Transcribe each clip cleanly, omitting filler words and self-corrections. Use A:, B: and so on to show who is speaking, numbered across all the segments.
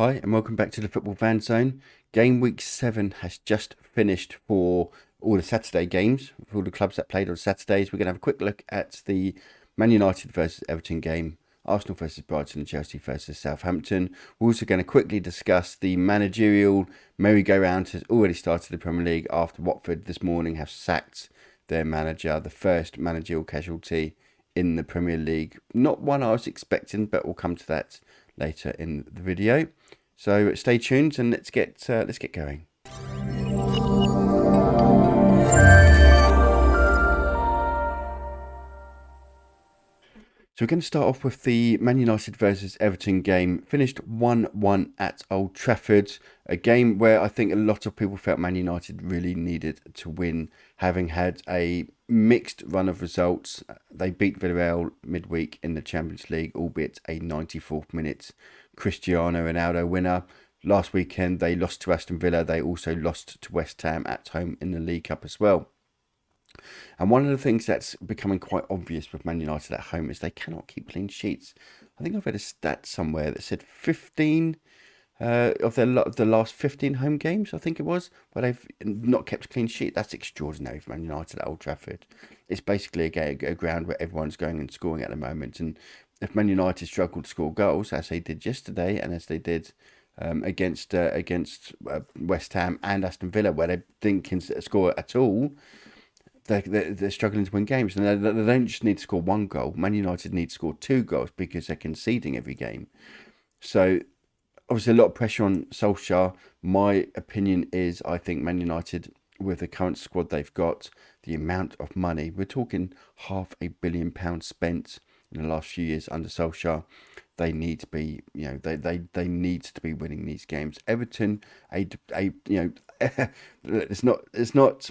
A: Hi, and welcome back to the Football Fan Zone. Game week 7 has just finished for all the Saturday games, for all the clubs that played on Saturdays. We're going to have a quick look at the Man United versus Everton game, Arsenal versus Brighton, and Chelsea versus Southampton. We're also going to quickly discuss the managerial merry-go-round has already started in the Premier League after Watford this morning have sacked their manager, the first managerial casualty in the Premier League. Not one I was expecting, but we'll come to that later in the video. So stay tuned and let's get going. So we're going to start off with the Man United versus Everton game. Finished 1-1 at Old Trafford. A game where I think a lot of people felt Man United really needed to win, having had a mixed run of results. They beat Villarreal midweek in the Champions League, albeit a 94th minute Cristiano Ronaldo winner. Last weekend they lost to Aston Villa. They also lost to West Ham at home in the League Cup as well. And one of the things that's becoming quite obvious with Man United at home is they cannot keep clean sheets. I think I've read a stat somewhere that said 15 of the last 15 home games, I think it was, where they've not kept a clean sheet. That's extraordinary for Man United at Old Trafford. It's basically a ground where everyone's going and scoring at the moment. And if Man United struggle to score goals, as they did yesterday and as they did against West Ham and Aston Villa, where they didn't score at all, they're struggling to win games. And they don't just need to score one goal. Man United need to score 2 goals because they're conceding every game. So obviously a lot of pressure on Solskjaer. My opinion is I think Man United, with the current squad they've got, the amount of money, we're talking £500 million spent in the last few years under Solskjaer. They need to be, they need to be winning these games. Everton, let's not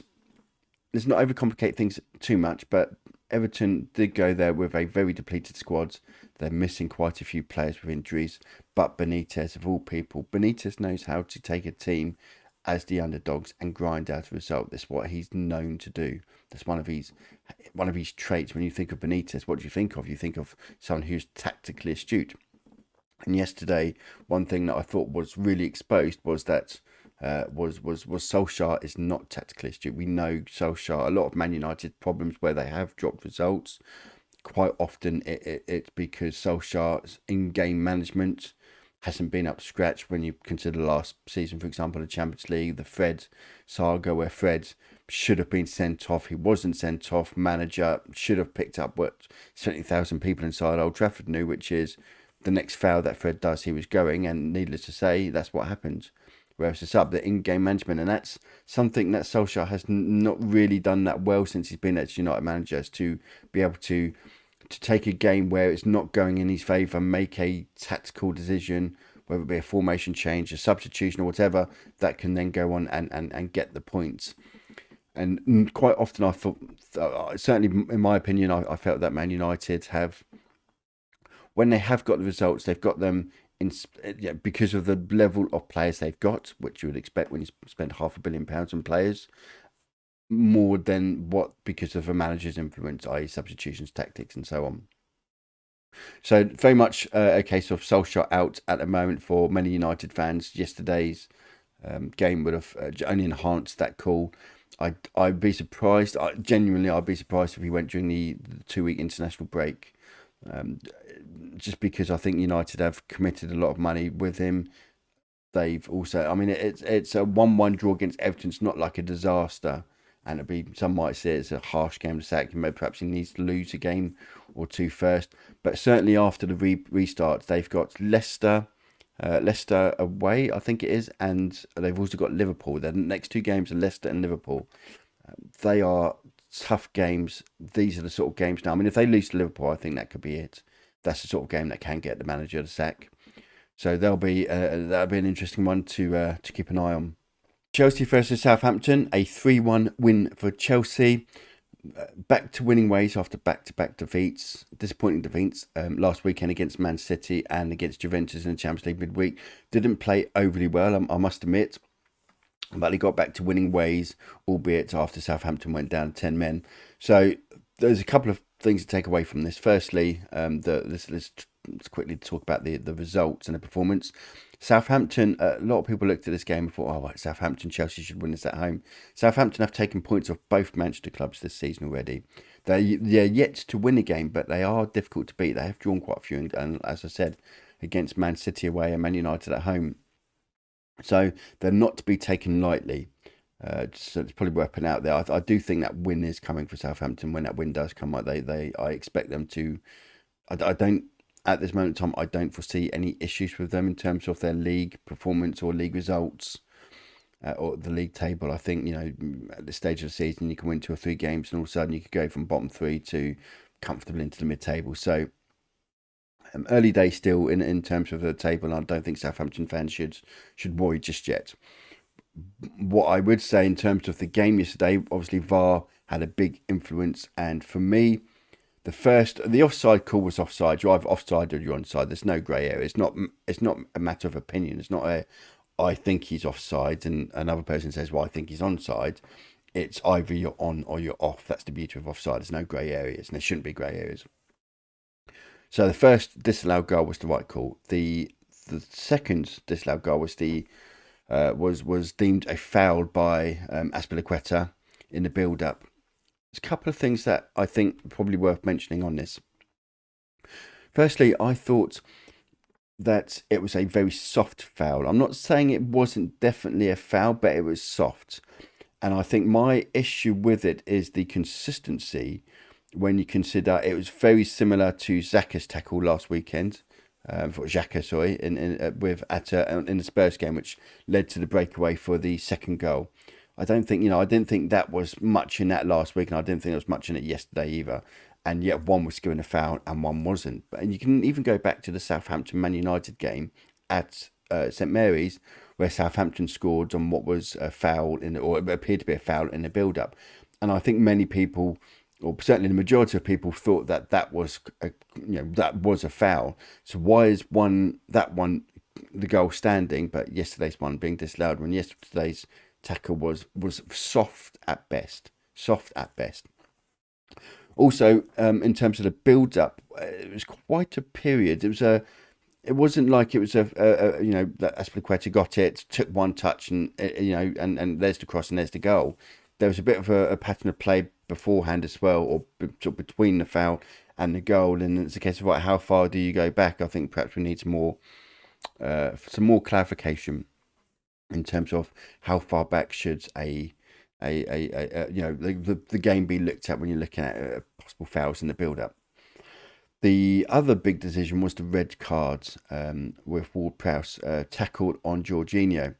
A: overcomplicate things too much, but Everton did go there with a very depleted squad. They're missing quite a few players with injuries, but Benitez, of all people, Benitez knows how to take a team as the underdogs and grind out a result. That's what he's known to do. That's one of his traits. When you think of Benitez, what do you think of? You think of someone who's tactically astute. And yesterday, one thing that I thought was really exposed was that was Solskjaer is not tactically astute. We know Solskjaer, a lot of Man United problems where they have dropped results. Quite often it's because Solskjaer's in-game management hasn't been up to scratch. When you consider last season, for example, the Champions League, the Fred saga where Fred should have been sent off. He wasn't sent off. Manager should have picked up what 70,000 people inside Old Trafford knew, which is the next foul that Fred does, he was going, and needless to say, that's what happened. Whereas it's up the in-game management, and that's something that Solskjaer has not really done that well since he's been at United manager, is to be able to take a game where it's not going in his favour, make a tactical decision, whether it be a formation change, a substitution or whatever, that can then go on and get the points. And quite often I thought, certainly in my opinion, I felt that Man United have, when they have got the results, they've got them because of the level of players they've got, which you would expect when you spend £500 million on players, more than what because of a manager's influence, i.e. substitutions, tactics and so on. So very much a case of Solskjaer out at the moment for many United fans. Yesterday's game would have only enhanced that call. I'd be surprised, genuinely I'd be surprised if he went during the 2-week international break. Just because I think United have committed a lot of money with him. They've also, I mean, it's a 1-1 draw against Everton. It's not like a disaster, and some might say it's a harsh game to sack. Perhaps he needs to lose a game or two first. But certainly after the restart, they've got Leicester away, I think it is, and they've also got Liverpool. Their next 2 games are Leicester and Liverpool. They are tough games. These are the sort of games now. I mean, if they lose to Liverpool, I think that could be it. That's the sort of game that can get the manager the sack. So that'll be an interesting one to keep an eye on. Chelsea versus Southampton, a 3-1 win for Chelsea. Back to winning ways after back-to-back defeats. Disappointing defeats last weekend against Man City and against Juventus in the Champions League midweek. Didn't play overly well, I must admit. But they got back to winning ways, albeit after Southampton went down 10 men. So there's a couple of things to take away from this. Firstly, let's quickly talk about the results and the performance. Southampton, a lot of people looked at this game and thought, oh, right, Southampton, Chelsea should win this at home. Southampton have taken points off both Manchester clubs this season already. They're yet to win a game, but they are difficult to beat. They have drawn quite a few, and as I said, against Man City away and Man United at home. So they're not to be taken lightly. So it's probably worth putting out there. I do think that win is coming for Southampton. When that win does come, I expect them to. I don't at this moment in time. I don't foresee any issues with them in terms of their league performance or league results or the league table. I think at this stage of the season you can win 2 or 3 games, and all of a sudden you could go from bottom 3 to comfortably into the mid-table. So early days still in terms of the table, and I don't think Southampton fans should worry just yet. What I would say in terms of the game yesterday, obviously VAR had a big influence, and for me, the offside call was offside. You're either offside or you're onside. There's no grey area. It's not a matter of opinion. It's not I think he's offside and another person says, well, I think he's onside. It's either you're on or you're off. That's the beauty of offside. There's no grey areas, and there shouldn't be grey areas. So the first disallowed goal was the right call. The second disallowed goal was was deemed a foul by Azpilicueta in the build-up. There's a couple of things that I think are probably worth mentioning on this. Firstly, I thought that it was a very soft foul. I'm not saying it wasn't definitely a foul, but it was soft. And I think my issue with it is the consistency when you consider it was very similar to Xhaka's tackle last weekend. For Xhaka, sorry, with Atta in the Spurs game, which led to the breakaway for the second goal. I didn't think that was much in that last week, and I didn't think there was much in it yesterday either. And yet one was given a foul and one wasn't. And you can even go back to the Southampton Man United game at St Mary's, where Southampton scored on what was a foul or it appeared to be a foul in the build-up. And I think many people, or certainly the majority of people, thought that was a foul. So why is the goal standing, but yesterday's one being disallowed when yesterday's tackle was soft at best? Also, in terms of the build-up, it was quite a period. It wasn't like it was that Azpilicueta got it, took one touch, and and there's the cross and there's the goal. There was a bit of a pattern of play beforehand as well, or between the foul and the goal, and it's a case of how far do you go back? I think perhaps we need some more clarification in terms of how far back should the game be looked at when you're looking at possible fouls in the build-up. The other big decision was the red cards with Ward-Prowse tackled on Jorginho.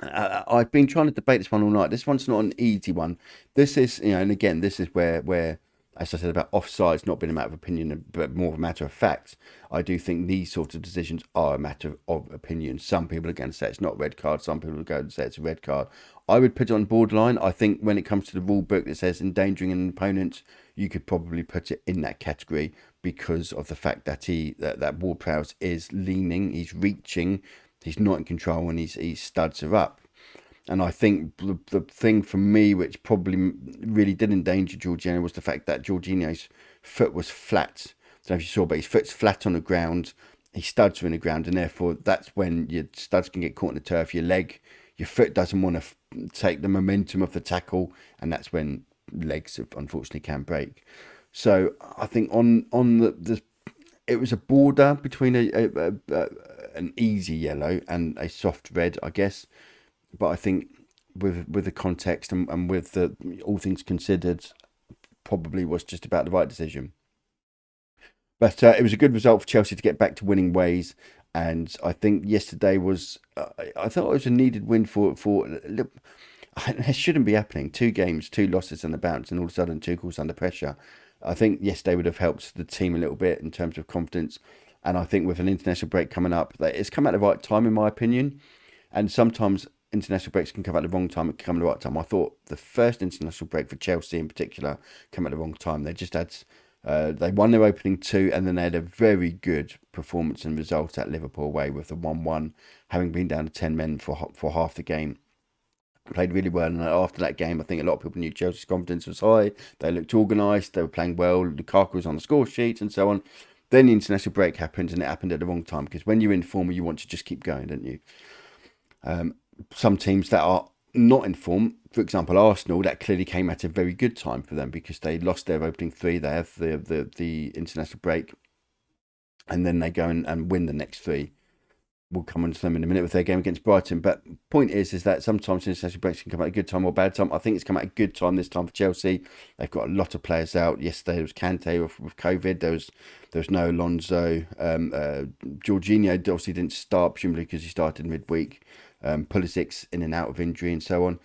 A: I've been trying to debate this one all night. This one's not an easy one. This is, and again, this is where, as I said about offsides not being a matter of opinion, but more of a matter of fact. I do think these sorts of decisions are a matter of opinion. Some people are going to say it's not a red card. Some people are going to say it's a red card. I would put it on borderline. I think when it comes to the rule book that says endangering an opponent, you could probably put it in that category because of the fact that that Ward-Prowse is leaning, he's reaching, he's not in control, and his studs are up. And I think the thing for me which probably really did endanger Jorginho was the fact that Jorginho's foot was flat. I don't know if you saw, but his foot's flat on the ground, his studs are in the ground, and therefore that's when your studs can get caught in the turf, your foot doesn't want to take the momentum of the tackle, and that's when legs unfortunately can break. So I think on the it was a border between an easy yellow and a soft red, I guess. But I think with the context and with all things considered, probably was just about the right decision. But it was a good result for Chelsea to get back to winning ways. And I think yesterday was, I thought it was a needed win for it shouldn't be happening. 2 games, 2 losses and a bounce, and all of a sudden 2 goals under pressure. I think yesterday would have helped the team a little bit in terms of confidence. And I think with an international break coming up, it's come at the right time, in my opinion. And sometimes international breaks can come at the wrong time, it can come at the right time. I thought the first international break for Chelsea in particular came at the wrong time. They just had, they won their opening 2, and then they had a very good performance and result at Liverpool away with the 1-1, having been down to 10 men for half the game. played really well. And after that game, I think a lot of people knew Chelsea's confidence was high. They looked organised. They were playing well. Lukaku was on the score sheet and so on. Then the international break happened, and it happened at the wrong time, because when you're in form, you want to just keep going, don't you? Some teams that are not in form, for example, Arsenal, that clearly came at a very good time for them, because they lost their opening three. They have the international break, and then they go and win the next three. We'll come on to them in a minute with their game against Brighton. But point is that sometimes international breaks can come at a good time or bad time. I think it's come at a good time this time for Chelsea. They've got a lot of players out. Yesterday there was Kante with COVID. There was no Alonso. Jorginho obviously didn't start, presumably because he started midweek. Pulisic's in and out of injury and so on.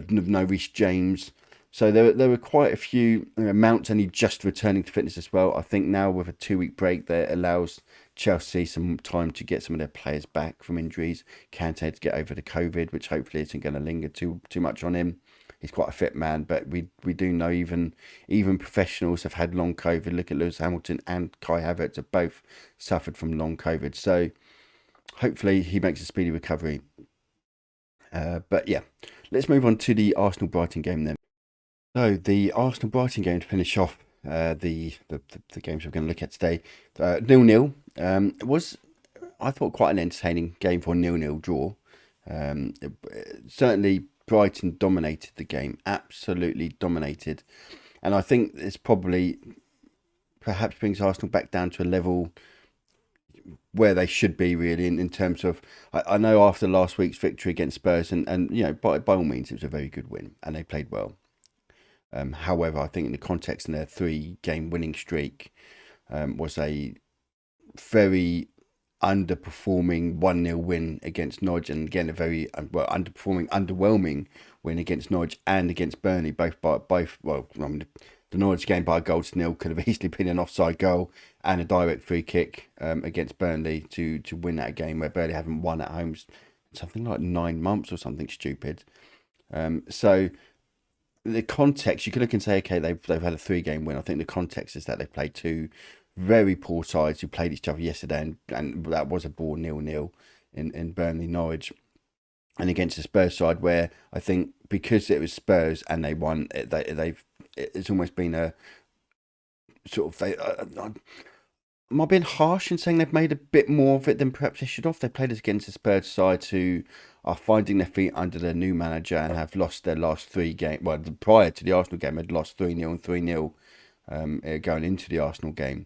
A: No Reece James. So there were quite a few. Mount's only just returning to fitness as well. I think now with a 2-week break, that allows Chelsea some time to get some of their players back from injuries. Kante to get over the COVID, which hopefully isn't going to linger too much on him. He's quite a fit man, but we do know even professionals have had long COVID. Look at Lewis Hamilton and Kai Havertz have both suffered from long COVID. So hopefully he makes a speedy recovery. But yeah, let's move on to the Arsenal-Brighton game then. So the Arsenal-Brighton game to finish off the games we're going to look at today. 0-0. It was, I thought, quite an entertaining game for a 0-0 draw. Certainly Brighton dominated the game, absolutely dominated. And I think it's probably perhaps brings Arsenal back down to a level where they should be, really, in terms of, I know after last week's victory against Spurs, and you know, by all means, it was a very good win and they played well. However, I think in the context of their 3-game winning streak, was a very underperforming 1-0 win against Norwich, and again a very underwhelming win against Norwich and against Burnley. The Norwich game by a goal to nil could have easily been an offside goal and a direct free kick against Burnley to win that game, where Burnley haven't won at home something like 9 months or something stupid. So the context, you could look and say, okay, they've had a 3-game win. I think the context is that they played two very poor sides who played each other yesterday, and that was a ball 0-0 in Burnley Norwich, and against the Spurs side, where I think because it was Spurs and they won, it's almost been a sort of, am I being harsh in saying they've made a bit more of it than perhaps they should have? They played against the Spurs side who are finding their feet under their new manager and have lost their last 3 games. Well, prior to the Arsenal game, had lost 3-0 and 3-0 going into the Arsenal game.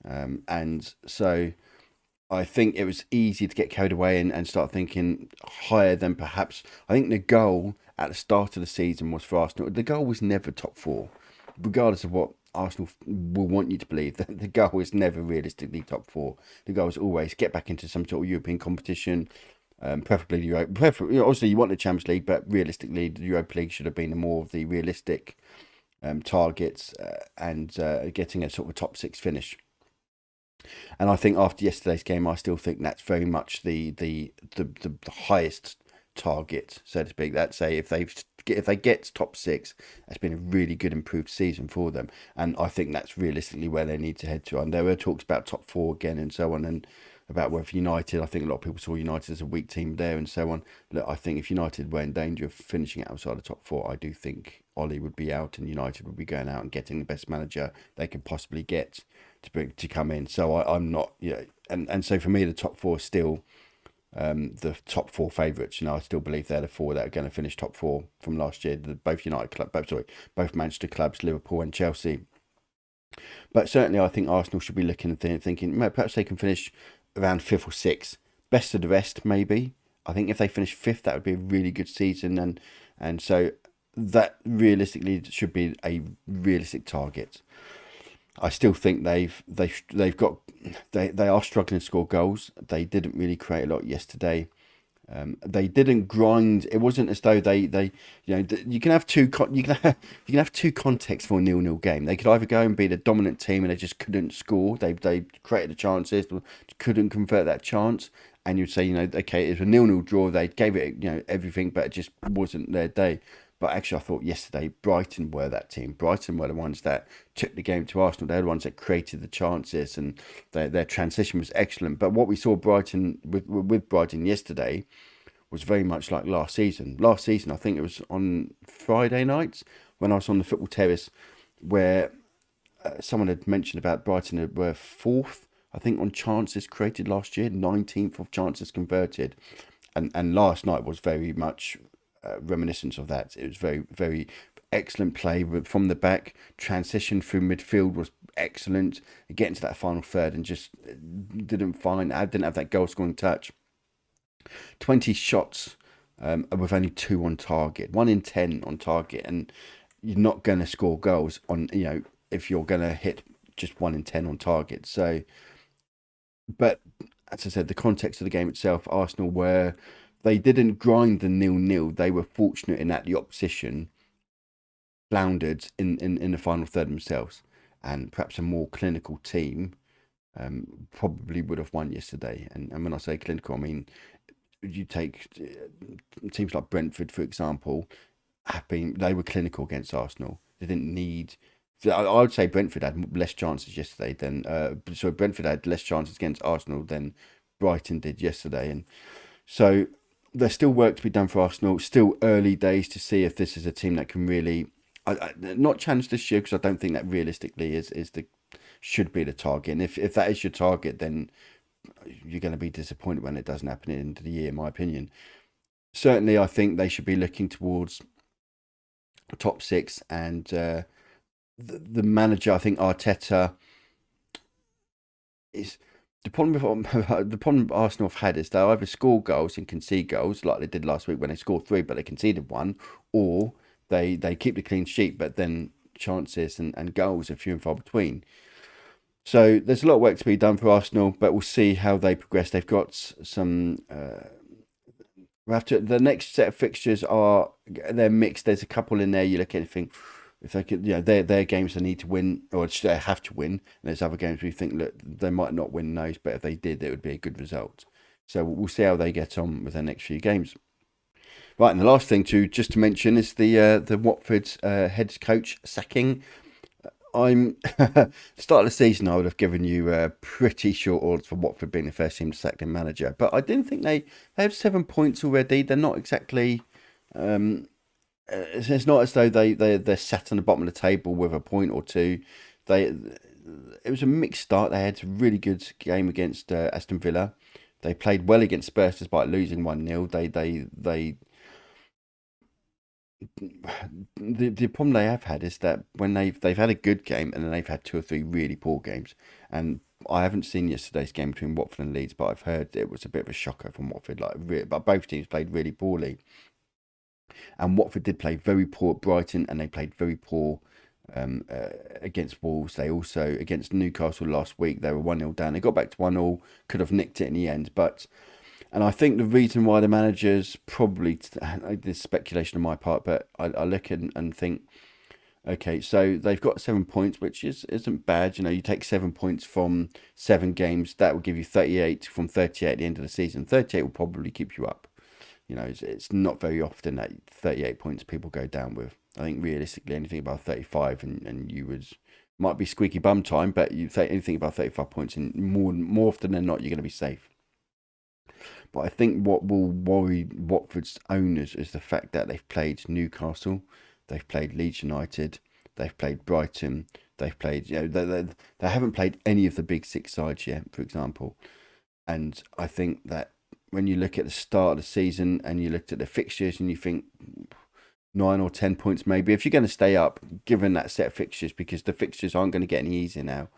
A: And so I think it was easy to get carried away and start thinking higher than perhaps. I think the goal at the start of the season was for Arsenal. The goal was never top 4, regardless of what Arsenal will want you to believe. The goal is never realistically top 4. The goal is always get back into some sort of European competition, preferably Europa. Obviously, you want the Champions League, but realistically, the Europa League should have been more of the realistic targets, and getting a sort of a top 6 finish. And I think after yesterday's game, I still think that's very much the highest target, so to speak. That's if they get top 6, that's been a really good improved season for them, and I think that's realistically where they need to head to. And there were talks about top 4 again and so on, and about whether United, I think a lot of people saw United as a weak team there and so on. Look, I think if United were in danger of finishing outside the top 4, I do think Ole would be out and United would be going out and getting the best manager they could possibly get to come in. So I'm not, and so for me, the top 4 is still the top 4 favourites. I still believe they're the 4 that are going to finish top 4 from last year. Both Manchester clubs, Liverpool and Chelsea. But certainly, I think Arsenal should be looking and thinking perhaps they can finish around 5th or 6th. Best of the rest, maybe. I think if they finish 5th, that would be a really good season, and so that realistically should be a realistic target. I still think they are struggling to score goals. They didn't really create a lot yesterday. They didn't grind. It wasn't as though they you can have two contexts for a 0-0 game. They could either go and be the dominant team and they just couldn't score. They created the chances, couldn't convert that chance, and you'd say okay, it was a 0-0 draw. They gave it everything, but it just wasn't their day. But actually, I thought yesterday Brighton were that team. Brighton were the ones that took the game to Arsenal. They're the ones that created the chances, and their transition was excellent. But what we saw with Brighton yesterday was very much like last season. Last season, I think it was on Friday nights when I was on the football terrace, where someone had mentioned about Brighton were fourth, I think, on chances created last year, 19th of chances converted. And last night was very much reminiscent of that. It was very, very excellent play from the back. Transition through midfield was excellent. Getting to that final third and just didn't have that goal scoring touch. 20 shots with only 2 on target, 1 in 10 on target, and you're not going to score goals on, if you're going to hit just 1 in 10 on target. So, but as I said, the context of the game itself, Arsenal they didn't grind the 0-0. They were fortunate in that the opposition floundered in the final third themselves, and perhaps a more clinical team probably would have won yesterday. And when I say clinical, I mean, you take teams like Brentford, for example, they were clinical against Arsenal. They didn't need. I would say Brentford had less chances yesterday than. Brentford had less chances against Arsenal than Brighton did yesterday, and so there's still work to be done for Arsenal. Still early days to see if this is a team that can really, not challenge this year, because I don't think that realistically should be the target. And if that is your target, then you're going to be disappointed when it doesn't happen at the end of the year, in my opinion. Certainly, I think they should be looking towards top 6, and the manager, I think Arteta, is the problem Arsenal have had is they either score goals and concede goals like they did last week when they scored 3 but they conceded 1, or they keep the clean sheet but then chances and goals are few and far between. So there's a lot of work to be done for Arsenal, but we'll see how they progress. They've got some. The next set of fixtures they're mixed. There's a couple in there you look at and think, if they could, they're games they need to win or they have to win. And there's other games where you think, look, they might not win those, but if they did, it would be a good result. So we'll see how they get on with their next few games. Right, and the last thing just to mention is the Watford head coach sacking. Start of the season, I would have given you pretty short odds for Watford being the first team to sack their manager, but I didn't think they have 7 points already. They're not exactly. It's not as though they're sat on the bottom of the table with a point or two. It was a mixed start. They had a really good game against Aston Villa. They played well against Spurs despite losing 1-0. The problem they have had is that when they've had a good game and then they've had 2 or 3 really poor games. And I haven't seen yesterday's game between Watford and Leeds, but I've heard it was a bit of a shocker from Watford. But both teams played really poorly. And Watford did play very poor at Brighton, and they played very poor against Wolves. They also, against Newcastle last week, they were 1-0 down. They got back to 1-0, could have nicked it in the end. And I think the reason why the managers probably, this speculation on my part, but I look and think, okay, so they've got 7 points, which isn't bad. You take 7 points from 7 games, that will give you 38 from 38 at the end of the season. 38 will probably keep you up. It's not very often that 38 points people go down with. I think realistically anything above 35 and you might be squeaky bum time, but you say anything above 35 points and more often than not you're going to be safe. But I think what will worry Watford's owners is the fact that they've played Newcastle, they've played Leeds United, they've played Brighton, they've played, they haven't played any of the big 6 sides yet, for example. And I think that when you look at the start of the season and you looked at the fixtures and you think 9 or 10 points maybe, if you're going to stay up, given that set of fixtures, because the fixtures aren't going to get any easier now,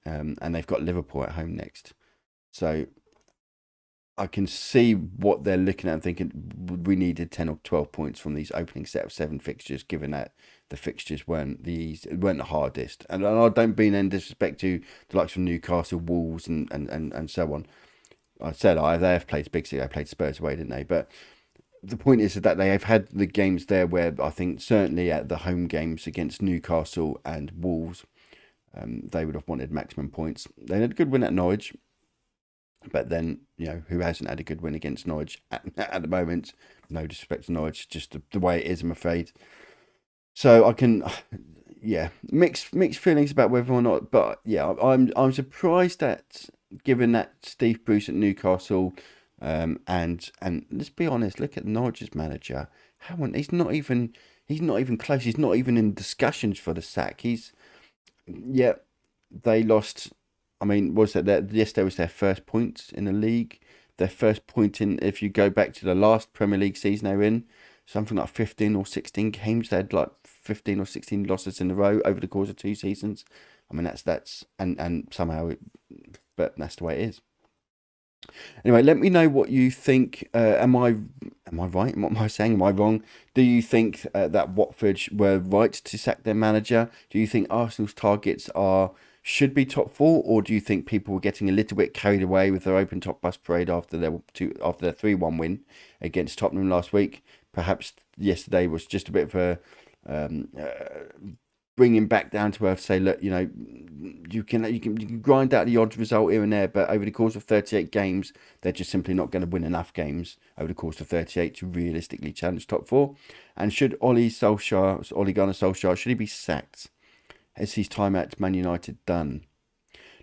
A: and they've got Liverpool at home next. So I can see what they're looking at and thinking we needed 10 or 12 points from these opening set of 7 fixtures, given that the fixtures weren't the hardest. And I don't mean any disrespect to the likes of Newcastle, Wolves, and so on. I said they have played big city. They played Spurs away, didn't they? But the point is that they have had the games there where I think certainly at the home games against Newcastle and Wolves, they would have wanted maximum points. They had a good win at Norwich, but then who hasn't had a good win against Norwich at the moment? No disrespect to Norwich, just the way it is, I'm afraid. So I can, mixed feelings about whether or not, but I'm surprised that, given that Steve Bruce at Newcastle And let's be honest, look at Norwich's manager. He's not even close. He's not even in discussions for the sack. Yeah, they lost. I mean, was that yesterday was their first point in the league. Their first point in, if you go back to the last Premier League season they were in, something like 15 or 16 games. They had like 15 or 16 losses in a row over the course of 2 seasons. I mean, and somehow, but that's the way it is. Anyway, let me know what you think. Am I right? What am I saying? Am I wrong? Do you think that Watford were right to sack their manager? Do you think Arsenal's targets should be top four, or do you think people were getting a little bit carried away with their open top bus parade after their 3-1 win against Tottenham last week? Perhaps yesterday was just a bit of a bringing back down to earth. Say, look, you can grind out the odd result here and there, but over the course of 38 games, they're just simply not going to win enough games over the course of 38 to realistically challenge top four. And should Ole Gunnar Solskjaer, should he be sacked? Is his time at Man United done?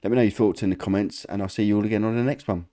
A: Let me know your thoughts in the comments, and I'll see you all again on the next one.